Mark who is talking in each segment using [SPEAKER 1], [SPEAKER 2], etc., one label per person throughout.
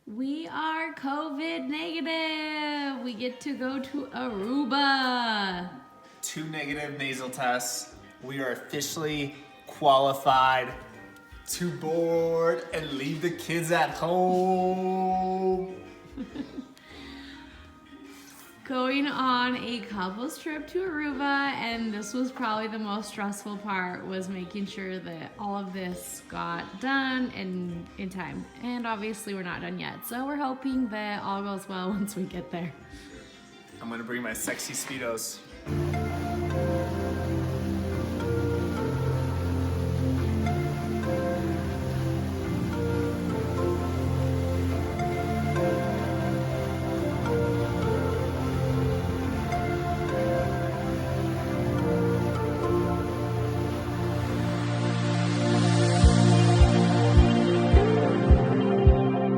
[SPEAKER 1] We are COVID negative. We get to go to Aruba.
[SPEAKER 2] 2 negative nasal tests. We are officially qualified to board and leave the kids at home.
[SPEAKER 1] Going on a couple's trip to Aruba, and this was probably the most stressful part, was making sure that all of this got done and in time. And obviously we're not done yet, so we're hoping that all goes well once we get there.
[SPEAKER 2] I'm gonna bring my sexy Speedos.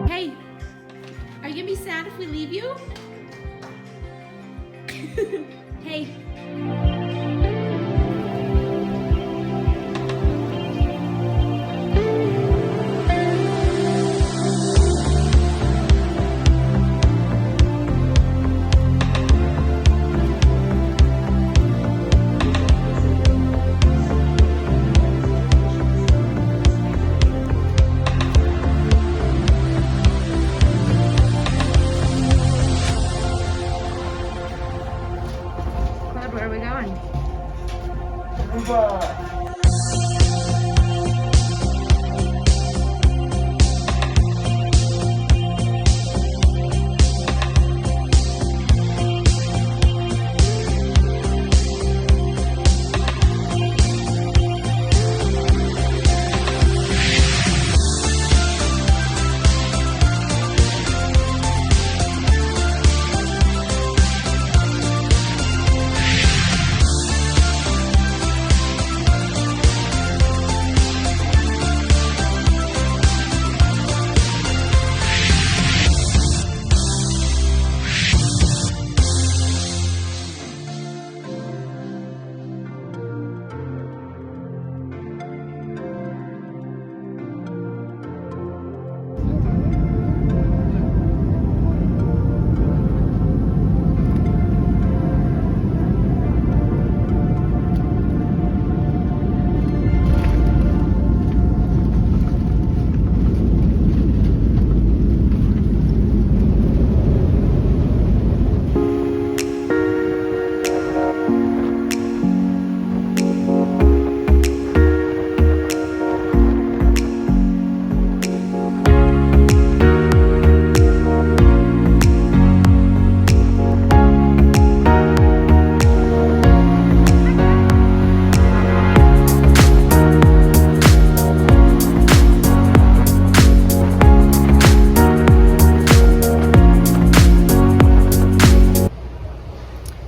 [SPEAKER 1] Hey, are you gonna be sad if we leave you? Hey. Bud, where are we going?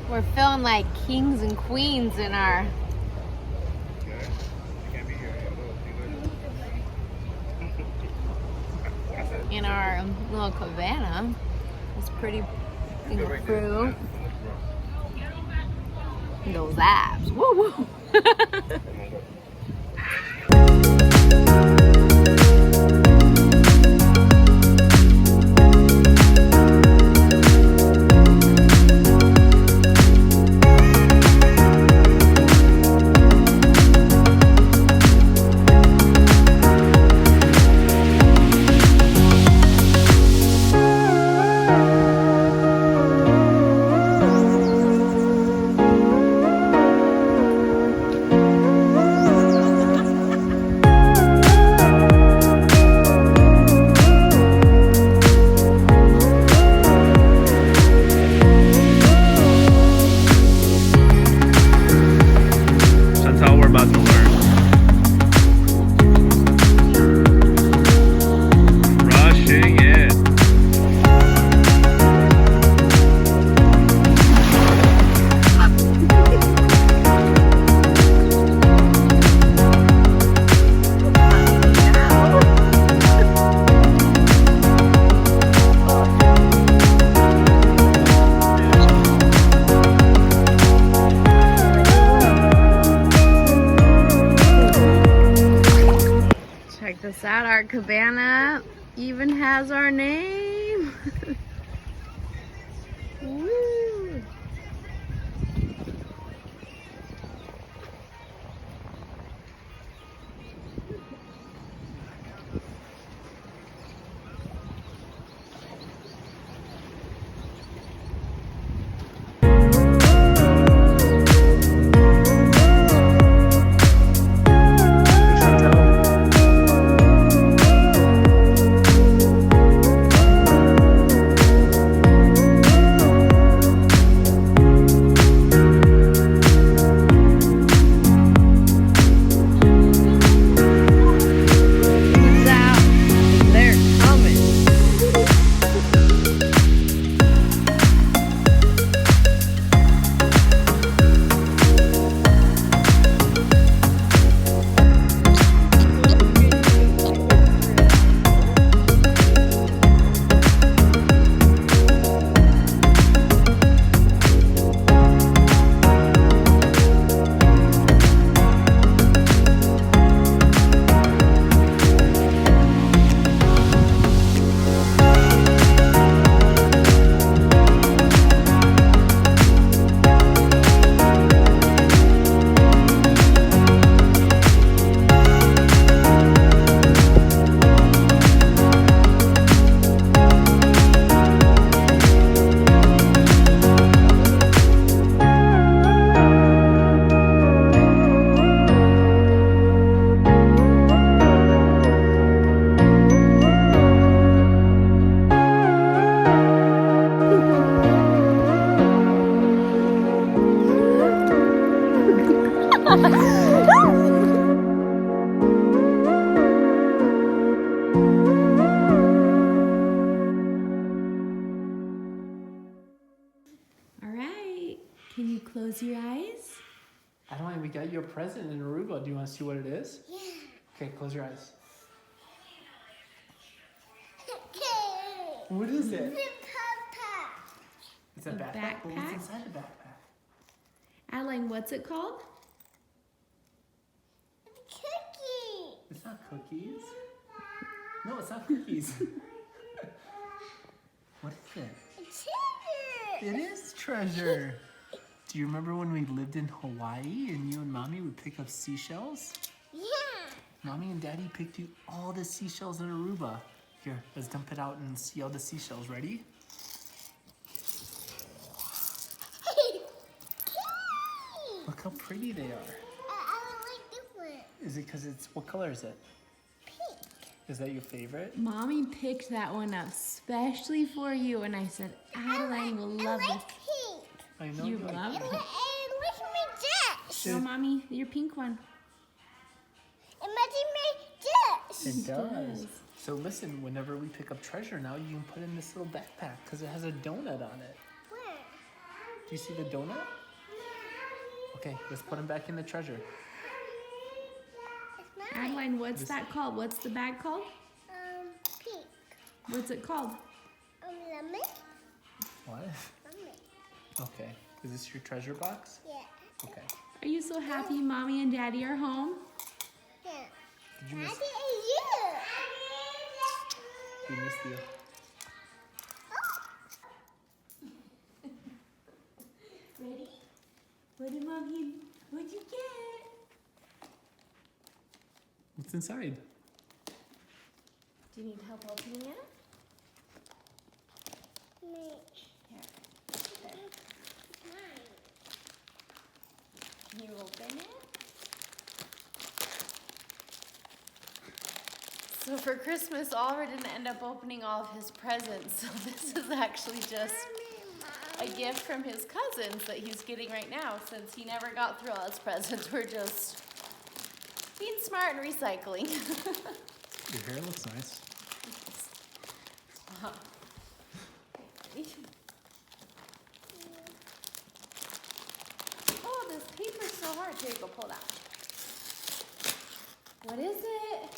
[SPEAKER 1] We're feeling like kings and queens in our little cabana. It's pretty through those abs. Woo woo.
[SPEAKER 2] Chantelle, we're about to learn. Rushing it.
[SPEAKER 1] Check this out, our cabana even has our name. Woo! All right, can you close your eyes?
[SPEAKER 3] Adeline, we got you a present in Aruba. Do you want to see what it is?
[SPEAKER 4] Yeah.
[SPEAKER 3] Okay, close your eyes.
[SPEAKER 4] Okay.
[SPEAKER 3] What is it?
[SPEAKER 4] The papa.
[SPEAKER 3] It's a
[SPEAKER 1] A
[SPEAKER 3] backpack. But what's
[SPEAKER 1] backpack?
[SPEAKER 3] inside the backpack?
[SPEAKER 1] Adeline, what's it called?
[SPEAKER 4] Cookie.
[SPEAKER 3] It's not cookies. No, it's not cookies. What is it?
[SPEAKER 4] Treasure.
[SPEAKER 3] It is treasure. Do you remember when we lived in Hawaii and you and Mommy would pick up seashells?
[SPEAKER 4] Yeah.
[SPEAKER 3] Mommy and Daddy picked you all the seashells in Aruba. Here, let's dump it out and see all the seashells. Ready? Look how pretty they are.
[SPEAKER 4] I like this one.
[SPEAKER 3] Is it because it's, what color is it?
[SPEAKER 4] Pink.
[SPEAKER 3] Is that your favorite?
[SPEAKER 1] Mommy picked that one up especially for you, and I said, Adeline will love
[SPEAKER 4] I
[SPEAKER 1] this.
[SPEAKER 4] like pink.
[SPEAKER 3] I know
[SPEAKER 1] You
[SPEAKER 3] like
[SPEAKER 1] love
[SPEAKER 3] it.
[SPEAKER 1] it?
[SPEAKER 4] And look at my dress.
[SPEAKER 1] Show Mommy your pink one.
[SPEAKER 4] Imagine my dress.
[SPEAKER 3] It does.
[SPEAKER 1] does.
[SPEAKER 3] So listen, whenever we pick up treasure now, you can put in this little backpack because it has a donut on it.
[SPEAKER 4] Where?
[SPEAKER 3] Do you see the donut? Okay, let's put him back in the treasure.
[SPEAKER 4] It's mine.
[SPEAKER 1] Adeline, what's
[SPEAKER 3] This-
[SPEAKER 1] that called? What's the bag called?
[SPEAKER 4] Pink.
[SPEAKER 1] What's it called?
[SPEAKER 4] Lemon.
[SPEAKER 3] What?
[SPEAKER 4] Lemon.
[SPEAKER 3] Okay. Is this your treasure box?
[SPEAKER 4] Yeah.
[SPEAKER 3] Okay.
[SPEAKER 1] Are you so happy Mommy and Daddy are home?
[SPEAKER 4] Yeah.
[SPEAKER 3] Did you miss?
[SPEAKER 4] Daddy and you.
[SPEAKER 3] We missed you.
[SPEAKER 1] Ready? What did Mommy, what'd you get?
[SPEAKER 3] What's inside?
[SPEAKER 1] Do you need help opening it?
[SPEAKER 4] Me.
[SPEAKER 1] Here,
[SPEAKER 4] It's mine.
[SPEAKER 1] can you open it? So for Christmas, Oliver didn't end up opening all of his presents, so this is actually just a gift from his cousins that he's getting right now, since he never got through all his presents. We're just being smart and recycling.
[SPEAKER 3] Your hair looks nice.
[SPEAKER 1] Oh, this paper's so hard. Here you go, pull it out. What is it?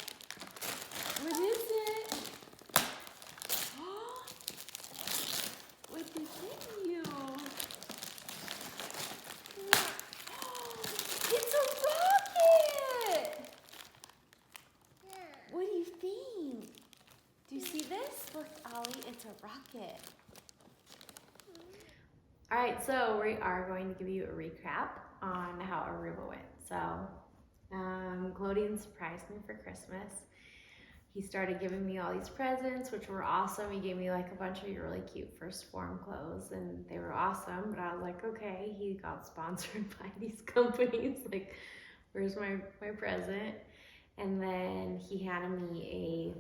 [SPEAKER 1] What is it? What did they give you? It's a rocket!
[SPEAKER 4] Yeah.
[SPEAKER 1] What do you think? Do you see this? Look, Ollie. Allie, it's a rocket. All right, so we are going to give you a recap on how Aruba went. So, Clodian surprised me for Christmas. He started giving me all these presents, which were awesome. He gave me like a bunch of really cute first form clothes, and they were awesome. But I was like, okay, he got sponsored by these companies. Like, where's my present? And then he handed me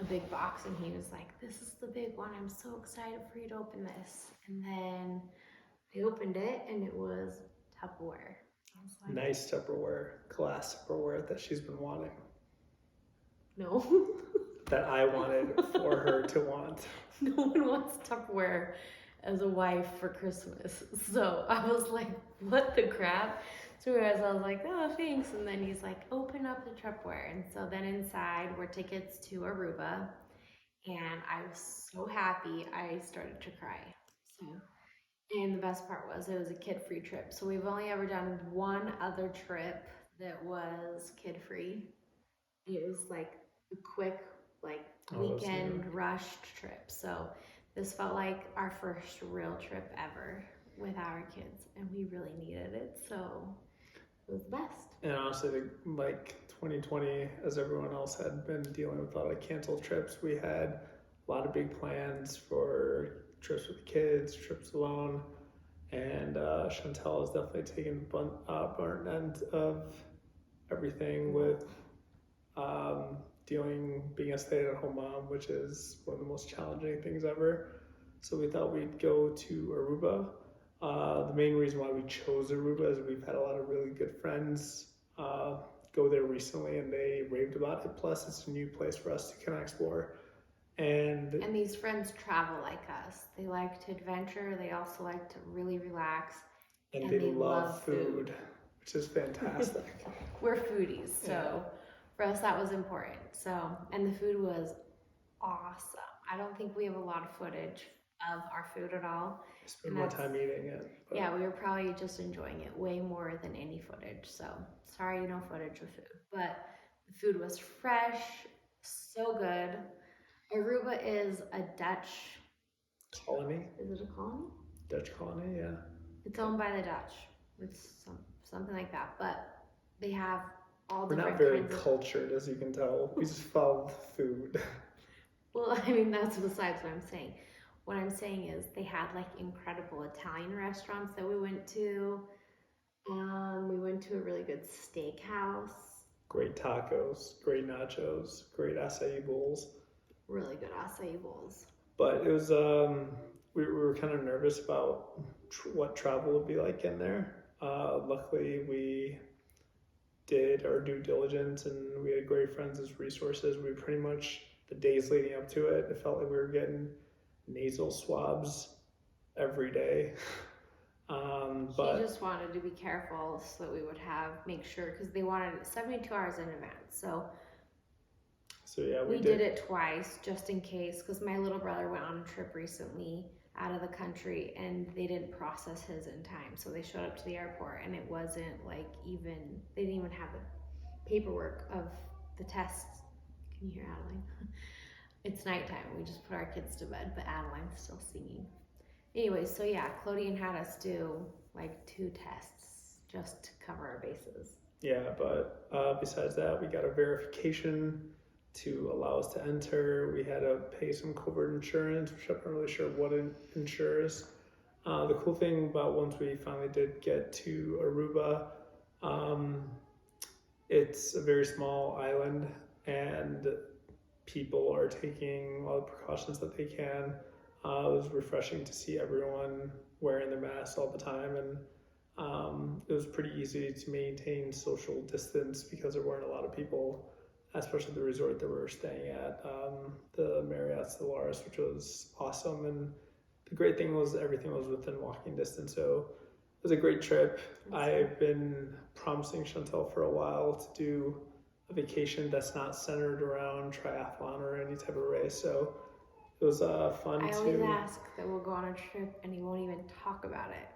[SPEAKER 1] a big box, and he was like, this is the big one. I'm so excited for you to open this. And then I opened it, and it was Tupperware. I was like,
[SPEAKER 3] Nice Tupperware, glass Tupperware that she's been wanting.
[SPEAKER 1] no.
[SPEAKER 3] That I wanted for her to want.
[SPEAKER 1] No one wants Tupperware as a wife for Christmas. So I was like, what the crap? So I was like, oh, thanks. And then he's like, open up the Tupperware. And so then inside were tickets to Aruba. And I was so happy, I started to cry. So, and the best part was it was a kid-free trip. So we've only ever done one other trip that was kid-free. It was like a quick, like, weekend rushed trip. So this felt like our first real trip ever with our kids, and we really needed it. So it was the best.
[SPEAKER 3] And honestly, like 2020, as everyone else had been dealing with a lot of canceled trips, we had a lot of big plans for trips with the kids, trips alone, and Chantelle has definitely taken burnt end of everything with being a stay-at-home mom, which is one of the most challenging things ever. So we thought we'd go to Aruba. The main reason why we chose Aruba is we've had a lot of really good friends go there recently, and they raved about it. Plus, it's a new place for us to kind of explore. And
[SPEAKER 1] these friends travel like us. They like to adventure. They also like to really relax.
[SPEAKER 3] And they love food, which is fantastic.
[SPEAKER 1] We're foodies, so for us that was important. So, and the food was awesome. I don't think we have a lot of footage of our food at all.
[SPEAKER 3] Spend more time eating it.
[SPEAKER 1] But yeah, we were probably just enjoying it way more than any footage. So sorry, no footage of food. But the food was fresh, so good. Aruba is a Dutch
[SPEAKER 3] colony.
[SPEAKER 1] Is it a colony?
[SPEAKER 3] Dutch colony, yeah.
[SPEAKER 1] It's owned by the Dutch. It's something like that. But they have all
[SPEAKER 3] We're
[SPEAKER 1] different
[SPEAKER 3] not very
[SPEAKER 1] kinds of...
[SPEAKER 3] cultured, as you can tell. We just follow food.
[SPEAKER 1] Well, I mean, that's besides what I'm saying. What I'm saying is they had like incredible Italian restaurants that we went to. We went to a really good steakhouse.
[SPEAKER 3] Great tacos, great nachos, great acai bowls.
[SPEAKER 1] Really good acai bowls.
[SPEAKER 3] But it was, we were kind of nervous about what travel would be like in there. Luckily, we did our due diligence, and we had great friends as resources. We pretty much, the days leading up to it, it felt like we were getting nasal swabs every day. But
[SPEAKER 1] she just wanted to be careful so that we would make sure, because they wanted it 72 hours in advance. So
[SPEAKER 3] yeah,
[SPEAKER 1] we did it twice just in case, because my little brother went on a trip recently out of the country and they didn't process his in time. So they showed up to the airport and it wasn't like they didn't even have the paperwork of the tests. Can you hear Adeline? It's nighttime. We just put our kids to bed, but Adeline's still singing. Anyway, so yeah, Clodian had us do like 2 tests just to cover our bases. Yeah,
[SPEAKER 3] but besides that, we got a verification to allow us to enter. We had to pay some covert insurance, which I'm not really sure what it insures. The cool thing about once we finally did get to Aruba, it's a very small island, and people are taking all the precautions that they can. It was refreshing to see everyone wearing their masks all the time, and it was pretty easy to maintain social distance because there weren't a lot of people, especially the resort that we were staying at, the Marriott Stellaris, which was awesome. And the great thing was everything was within walking distance, so it was a great trip. I've been promising Chantelle for a while to do a vacation that's not centered around triathlon or any type of race, so it was fun.
[SPEAKER 1] I always ask that we'll go on a trip and he won't even talk about it.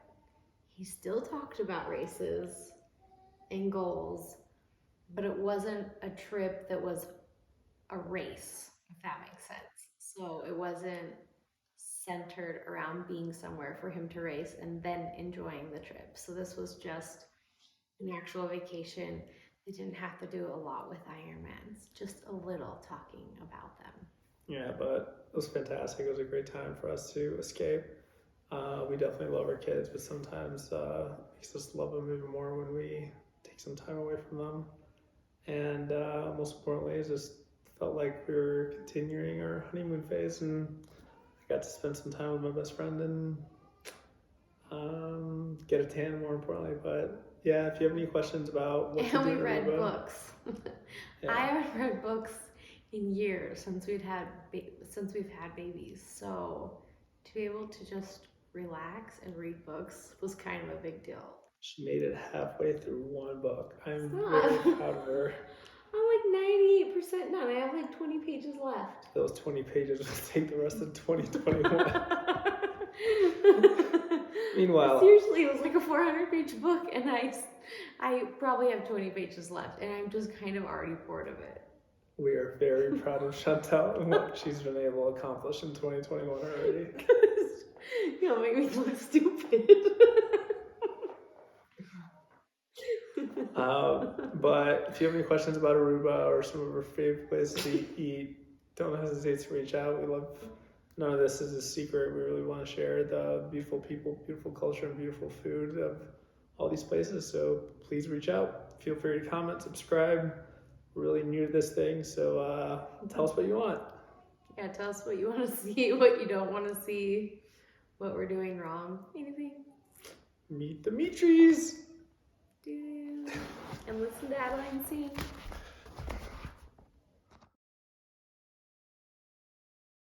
[SPEAKER 1] He still talked about races and goals, but it wasn't a trip that was a race, if that makes sense. So it wasn't centered around being somewhere for him to race and then enjoying the trip. So this was just an actual vacation. They didn't have to do a lot with Ironmans, just a little talking about them.
[SPEAKER 3] Yeah, but it was fantastic. It was a great time for us to escape. We definitely love our kids, but sometimes it makes us love them even more when we take some time away from them. And most importantly, it just felt like we were continuing our honeymoon phase, and I got to spend some time with my best friend and get a tan, more importantly. But yeah, if you have any questions about what to do,
[SPEAKER 1] And we read
[SPEAKER 3] Aruba,
[SPEAKER 1] books.
[SPEAKER 3] yeah.
[SPEAKER 1] I haven't read books in years since we've had babies. So to be able to just relax and read books was kind of a big deal.
[SPEAKER 3] She made it halfway through one book. I'm
[SPEAKER 1] Stop.
[SPEAKER 3] very proud of her.
[SPEAKER 1] I'm like 98% done. I have like 20 pages left.
[SPEAKER 3] Those 20 pages will take the rest of 2021. Meanwhile,
[SPEAKER 1] Seriously, it was like a 400-page book, and I probably have 20 pages left, and I'm just kind of already bored of it.
[SPEAKER 3] we are very proud of Chantelle and what she's been able to accomplish in 2021 already.
[SPEAKER 1] You'll make me look stupid.
[SPEAKER 3] But if you have any questions about Aruba or some of our favorite places to eat, don't hesitate to reach out. We love, none of this is a secret. We really want to share the beautiful people, beautiful culture, and beautiful food of all these places. So please reach out. Feel free to comment, subscribe. We're really new to this thing, so tell us what you want.
[SPEAKER 1] Yeah, tell us what you want to see, what you don't want to see, what we're doing wrong, anything.
[SPEAKER 3] Meet the meat trees.
[SPEAKER 1] And listen to Adeline sing.